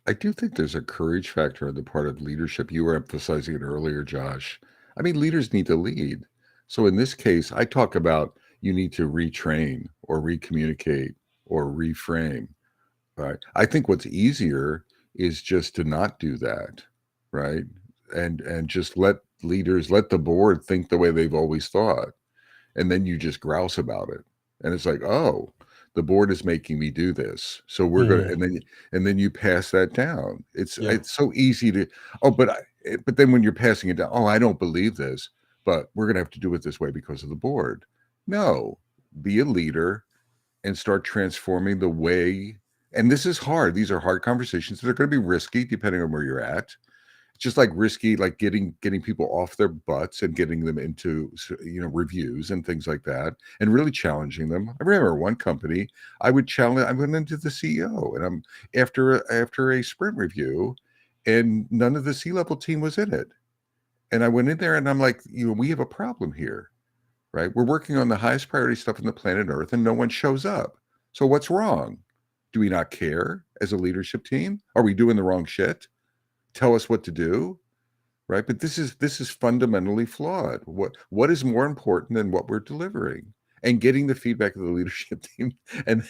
I do think there's a courage factor on the part of leadership. You were emphasizing it earlier, Josh. I mean, leaders need to lead. So in this case, I talk about you need to retrain or recommunicate or reframe, right? I think what's easier is just to not do that, right? And just let the board think the way they've always thought. And then you just grouse about it. And it's like, oh, the board is making me do this. So we're going to, and then you pass that down. It's so easy to, but then when you're passing it down, oh, I don't believe this, but we're going to have to do it this way because of the board. No, be a leader and start transforming the way. And this is hard. These are hard conversations that are going to be risky depending on where you're at. It's just like risky, like getting people off their butts and getting them into reviews and things like that, and really challenging them. I remember one company I went into the CEO, and I'm after a sprint review, and none of the C-level team was in it, and I went in there and I'm like, we have a problem here, right? We're working on the highest priority stuff on the planet Earth, and no one shows up. So what's wrong? Do we not care as a leadership team? Are we doing the wrong shit? Tell us what to do, right? But this is fundamentally flawed. What is more important than what we're delivering? And getting the feedback of the leadership team and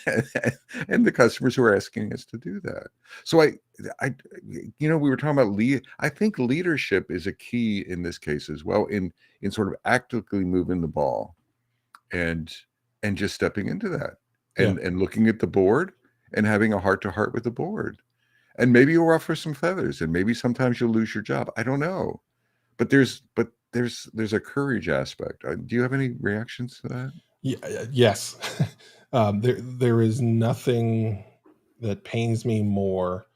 the customers who are asking us to do that. So we were talking about I think leadership is a key in this case as well, in sort of actively moving the ball and just stepping into that and looking at the board and having a heart-to-heart with the board. And maybe you'll ruffle some feathers, and maybe sometimes you'll lose your job. I don't know, but there's a courage aspect. Do you have any reactions to that? Yes. There is nothing that pains me more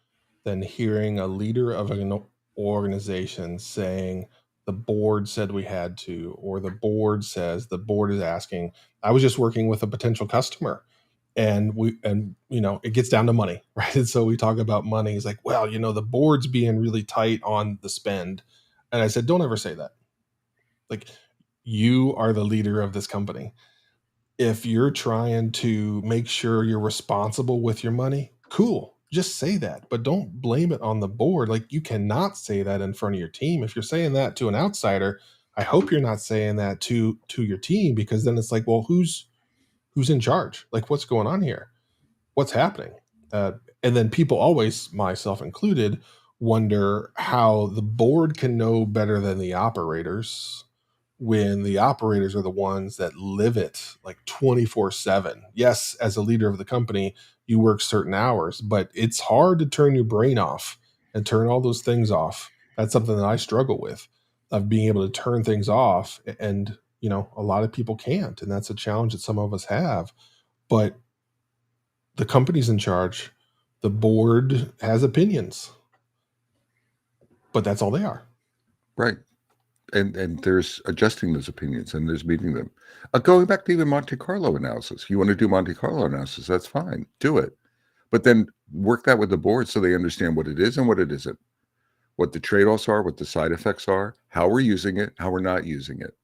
than hearing a leader of an organization saying the board said we had to, or the board says the board is asking. I was just working with a potential customer, and it gets down to money, right? And so we talk about money. It's like, well, the board's being really tight on the spend. And I said, don't ever say that. Like, you are the leader of this company. If you're trying to make sure you're responsible with your money, cool. Just say that, but don't blame it on the board. Like, you cannot say that in front of your team. If you're saying that to an outsider, I hope you're not saying that to your team, because then it's like, well, who's in charge? Like, what's going on here? What's happening? And then people always, myself included, wonder how the board can know better than the operators when the operators are the ones that live it like 24/7. Yes, as a leader of the company, you work certain hours, but it's hard to turn your brain off and turn all those things off. That's something that I struggle with, of being able to turn things off. And, a lot of people can't. And that's a challenge that some of us have. But the company's in charge. The board has opinions, but that's all they are. Right. And there's adjusting those opinions, and there's meeting them. Going back to even Monte Carlo analysis. If you want to do Monte Carlo analysis, that's fine. Do it. But then work that with the board so they understand what it is and what it isn't, what the trade-offs are, what the side effects are, how we're using it, how we're not using it.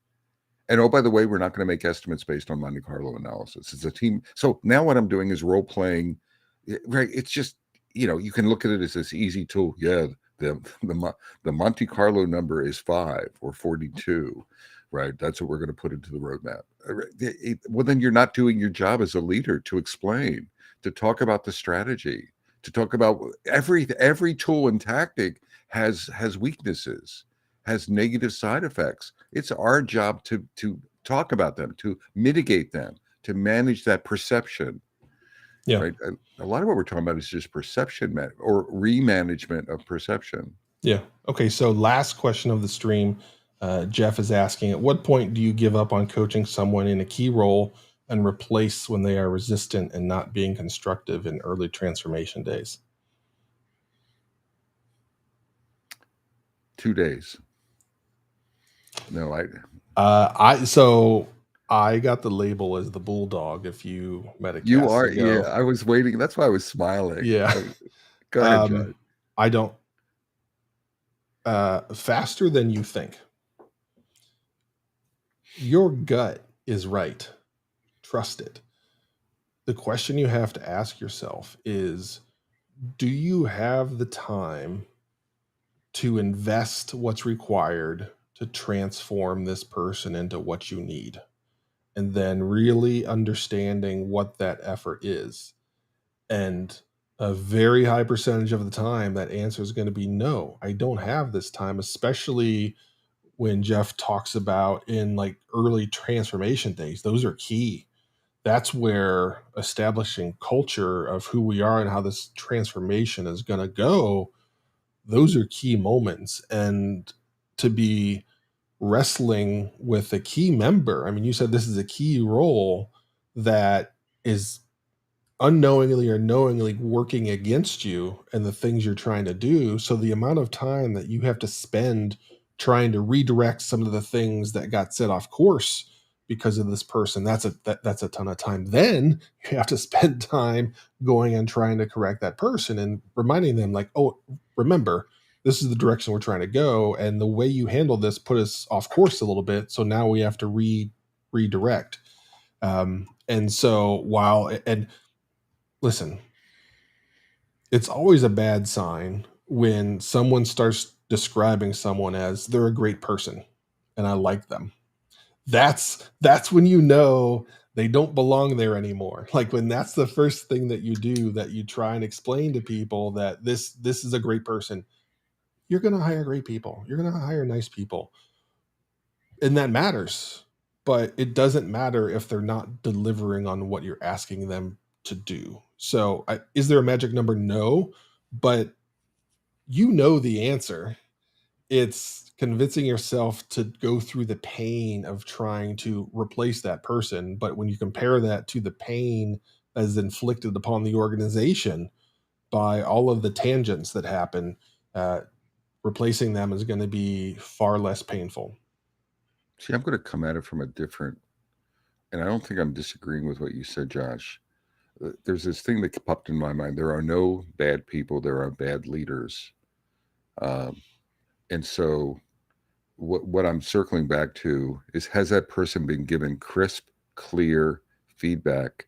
And oh, by the way, we're not going to make estimates based on Monte Carlo analysis. It's a team. So now what I'm doing is role playing, right? It's just, you can look at it as this easy tool. Yeah, The Monte Carlo number is 5 or 42, right? That's what we're going to put into the roadmap. Well, then you're not doing your job as a leader to explain, to talk about the strategy, to talk about every tool and tactic has weaknesses, has negative side effects. It's our job to talk about them, to mitigate them, to manage that perception. Yeah. Right. A lot of what we're talking about is just perception or remanagement of perception. Yeah. Okay. So last question of the stream, Jeff is asking, at what point do you give up on coaching someone in a key role and replace when they are resistant and not being constructive in early transformation days? 2 days. No, I got the label as the bulldog. If you met a you are. Castillo. Yeah, I was waiting. That's why I was smiling. Yeah. Go ahead, John. I don't. Faster than you think. Your gut is right. Trust it. The question you have to ask yourself is, do you have the time to invest what's required to transform this person into what you need? And then really understanding what that effort is. And a very high percentage of the time, that answer is going to be no, I don't have this time, especially when Jeff talks about in like early transformation days. Those are key. That's where establishing culture of who we are and how this transformation is going to go, those are key moments. And to be wrestling with a key member, I mean, you said this is a key role that is unknowingly or knowingly working against you and the things you're trying to do. So the amount of time that you have to spend trying to redirect some of the things that got set off course because of this person, that's a ton of time. Then you have to spend time going and trying to correct that person and reminding them like, oh, remember, this is the direction we're trying to go, and the way you handle this put us off course a little bit, so now we have to redirect. And so listen, it's always a bad sign when someone starts describing someone as they're a great person and I like them. That's when you know they don't belong there anymore. Like when that's the first thing that you do, that you try and explain to people that this is a great person. You're going to hire great people. You're going to hire nice people. And that matters. But it doesn't matter if they're not delivering on what you're asking them to do. So is there a magic number? No, but you know the answer. It's convincing yourself to go through the pain of trying to replace that person. But when you compare that to the pain that is inflicted upon the organization by all of the tangents that happen, replacing them is going to be far less painful. See, I'm going to come at it from a different, and I don't think I'm disagreeing with what you said, Josh. There's this thing that popped in my mind. There are no bad people. There are bad leaders. And so what I'm circling back to is, has that person been given crisp, clear feedback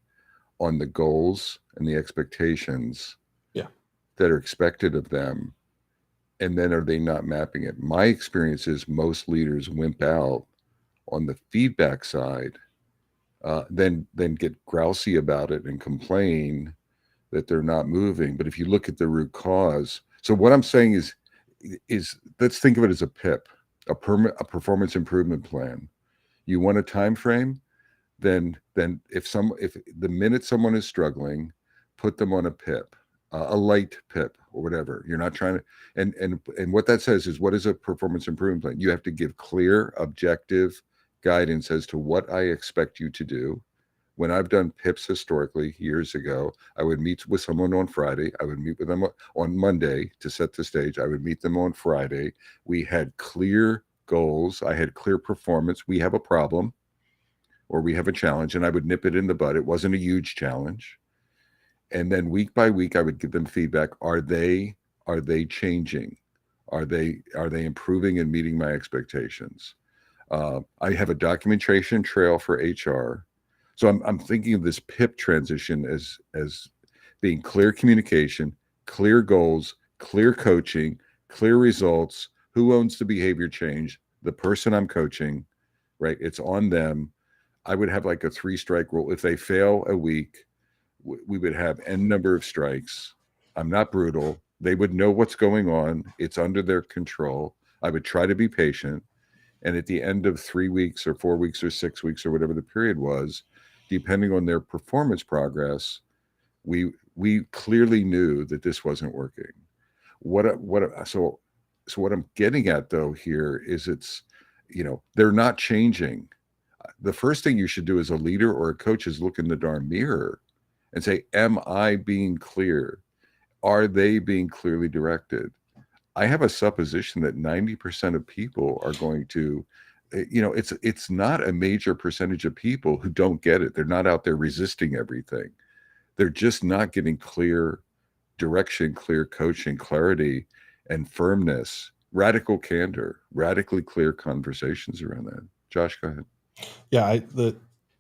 on the goals and the expectations that are expected of them? And then are they not mapping it? My experience is most leaders wimp out on the feedback side, then get grousy about it and complain that they're not moving. But if you look at the root cause, so what I'm saying is let's think of it as a PIP, a performance improvement plan. You want a time frame, then if the minute someone is struggling, put them on a PIP, a light PIP or whatever. You're not trying to, and what that says is, what is a performance improvement plan? You have to give clear, objective guidance as to what I expect you to do. When I've done PIPs historically years ago, I would meet with someone on Friday. I would meet with them on Monday to set the stage. I would meet them on Friday. We had clear goals. I had clear performance. We have a problem or we have a challenge, and I would nip it in the bud. It wasn't a huge challenge. And then week by week, I would give them feedback. Are they changing? Are they improving and meeting my expectations? I have a documentation trail for HR. So I'm thinking of this PIP transition as being clear communication, clear goals, clear coaching, clear results, who owns the behavior change, the person I'm coaching, right? It's on them. I would have like a 3-strike rule. If they fail a week, we would have n number of strikes. I'm not brutal. They would know what's going on. It's under their control. I would try to be patient. And at the end of 3 weeks or 4 weeks or 6 weeks or whatever the period was, depending on their performance progress, we clearly knew that this wasn't working. So what I'm getting at though here is they're not changing. The first thing you should do as a leader or a coach is look in the darn mirror and say, am I being clear? Are they being clearly directed? I have a supposition that 90% of people are going to, it's not a major percentage of people who don't get it. They're not out there resisting everything. They're just not getting clear direction, clear coaching, clarity, and firmness, radical candor, radically clear conversations around that. Josh, go ahead. Yeah,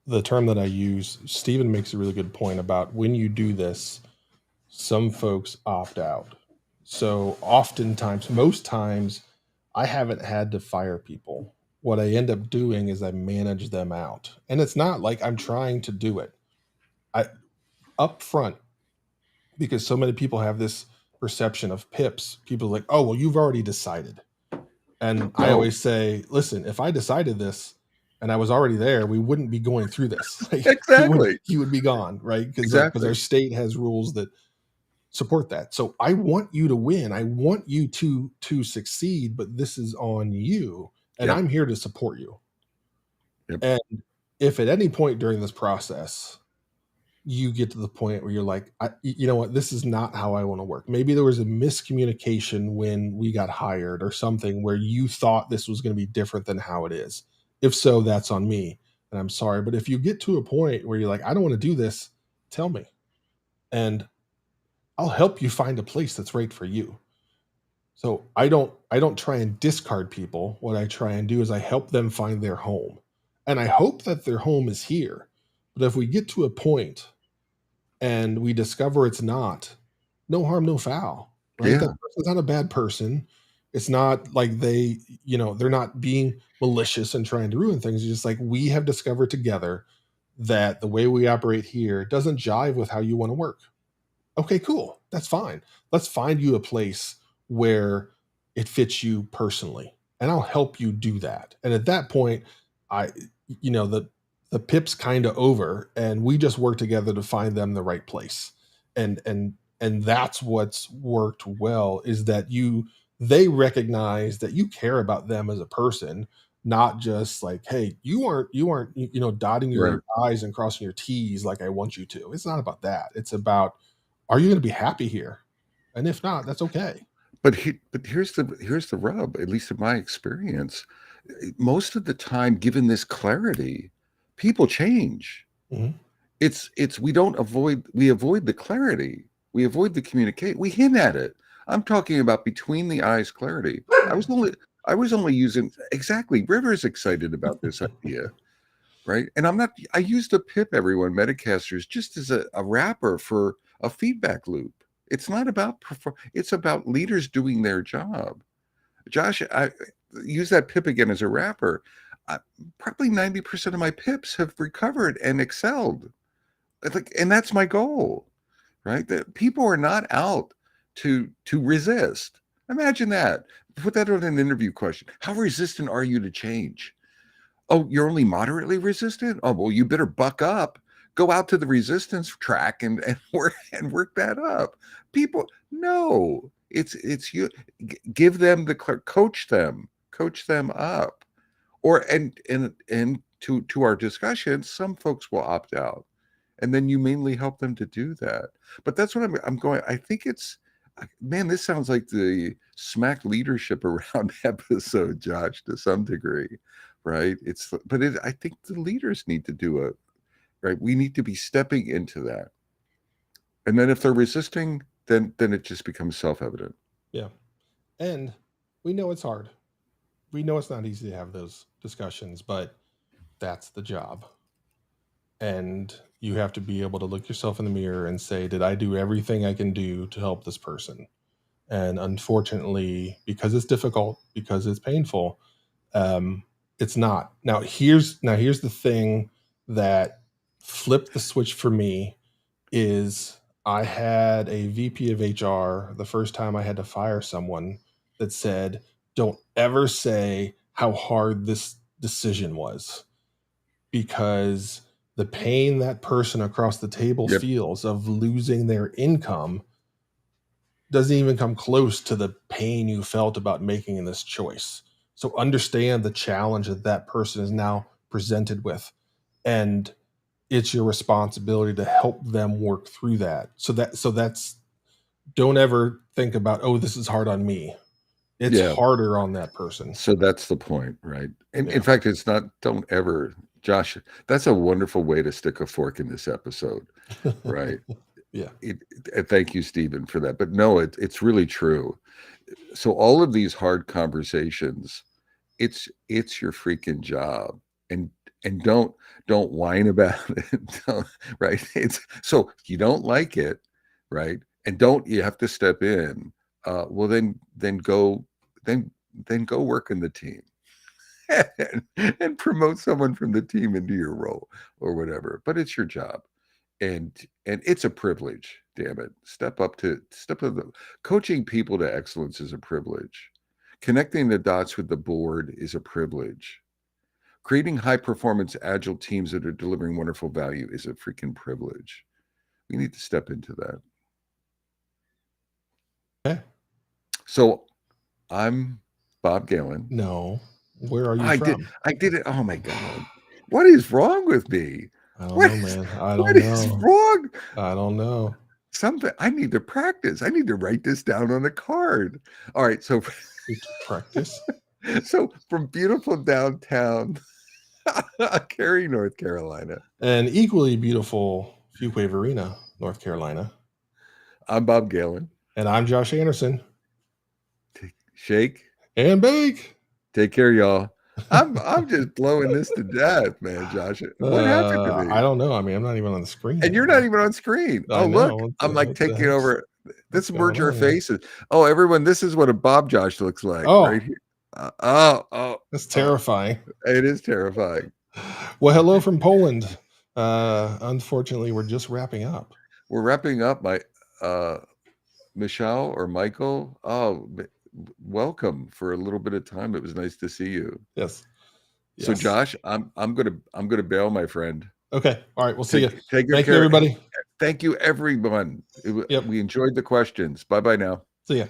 the term that I use, Stephen makes a really good point about when you do this, some folks opt out. So oftentimes, most times, I haven't had to fire people. What I end up doing is I manage them out. And it's not like I'm trying to do it. I up front, because so many people have this perception of pips. People are like, oh, well, you've already decided. And I always say, listen, if I decided this and I was already there, we wouldn't be going through this. Like, Exactly. he would be gone, right? Because Exactly. our state has rules that support that. So I want you to win. I want you to succeed, but this is on you, and Yep. I'm here to support you. Yep. And if at any point during this process you get to the point where you're like, you know what, this is not how I want to work. Maybe there was a miscommunication when we got hired or something where you thought this was going to be different than how it is. If so, that's on me, and I'm sorry. But if you get to a point where you're like, I don't want to do this, tell me, and I'll help you find a place that's right for you. So I don't try and discard people. What I try and do is I help them find their home. And I hope that their home is here. But if we get to a point and we discover it's not, no harm, no foul. Right? Yeah. That person's not a bad person. It's not like they're not being malicious and trying to ruin things. It's just like we have discovered together that the way we operate here doesn't jive with how you want to work. Okay, cool. That's fine. Let's find you a place where it fits you personally, and I'll help you do that. And at that point, I, the pip's kind of over, and we just work together to find them the right place. And that's what's worked well is that they recognize that you care about them as a person, not just like, hey, you aren't dotting your I's and crossing your T's like I want you to. It's not about that. It's about, are you going to be happy here? And if not, that's okay. But here's the rub, at least in my experience. Most of the time, given this clarity, people change. Mm-hmm. We avoid the clarity. We avoid the communicate. We hint at it. I'm talking about between the eyes clarity. I was only using exactly. River's excited about this idea, right? And I use the PIP, everyone, Metacasters, just as a wrapper for a feedback loop. It's not about it's about leaders doing their job. Josh, I use that PIP again as a wrapper. Probably 90% of my PIPs have recovered and excelled. And that's my goal, right? That people are not out to resist. Imagine that. Put that on an interview question. How resistant are you to change? Oh, you're only moderately resistant? Oh, well, you better buck up. Go out to the resistance track and work that up. People, no, it's you. Give them coach them up, and to our discussion, some folks will opt out, and then you mainly help them to do that. But that's what I'm going. I think man, this sounds like the smack leadership around episode, Josh, to some degree, right? I think the leaders need to do it. Right, we need to be stepping into that, and then if they're resisting, then it just becomes self-evident. Yeah, and we know it's hard. We know it's not easy to have those discussions, but that's the job. And you have to be able to look yourself in the mirror and say, did I do everything I can do to help this person? And unfortunately, because it's difficult, because it's painful, it's not. Now here's the thing that flipped the switch for me is I had a VP of HR the first time I had to fire someone that said, "Don't ever say how hard this decision was, because the pain that person across the table Yep. feels of losing their income doesn't even come close to the pain you felt about making this choice." So understand the challenge that that person is now presented with, and it's your responsibility to help them work through that. So that's don't ever think about, oh, this is hard on me. It's Yeah. harder on that person. So that's the point, right? And Yeah. in fact, it's not, don't ever, Josh, that's a wonderful way to stick a fork in this episode, right? Yeah. Thank you, Stephen, for that. But no, it's really true. So all of these hard conversations, it's your freaking job. And don't whine about it. Right? It's so you don't like it, right? And you have to step in. Well, then go work in the team. and promote someone from the team into your role or whatever. But it's your job. And it's a privilege, damn it. Step up to the coaching people to excellence is a privilege. Connecting the dots with the board is a privilege. Creating high performance agile teams that are delivering wonderful value is a freaking privilege. We need to step into that. Okay. So I'm Bob Galen. No. Where are you from? I did it. Oh my God. What is wrong with me? I don't know, man. I don't What is know. wrong? I don't know. Something I need to practice. I need to write this down on a card. All right. So Practice. So from beautiful downtown Cary, North Carolina. And equally beautiful Fuquay Arena, North Carolina. I'm Bob Galen. And I'm Josh Anderson. Shake and bake. Take care, y'all. I'm just blowing this to death, man, Josh. What happened to me? I don't know. I mean, I'm not even on the screen. And you're not even on screen. Oh, look, I'm like taking over. Let's merge our faces. Oh, everyone, this is what a Bob Josh looks like right here. That's terrifying. It is terrifying. Well, hello from Poland. Unfortunately, we're just wrapping up. We're wrapping up. My Michelle or Michael. Oh, welcome for a little bit of time. It was nice to see you. Yes. So Josh, I'm gonna bail, my friend. Okay. All right. We'll see you. Thank you, everybody. Thank you, everyone. Yep. We enjoyed the questions. Bye-bye now. See ya.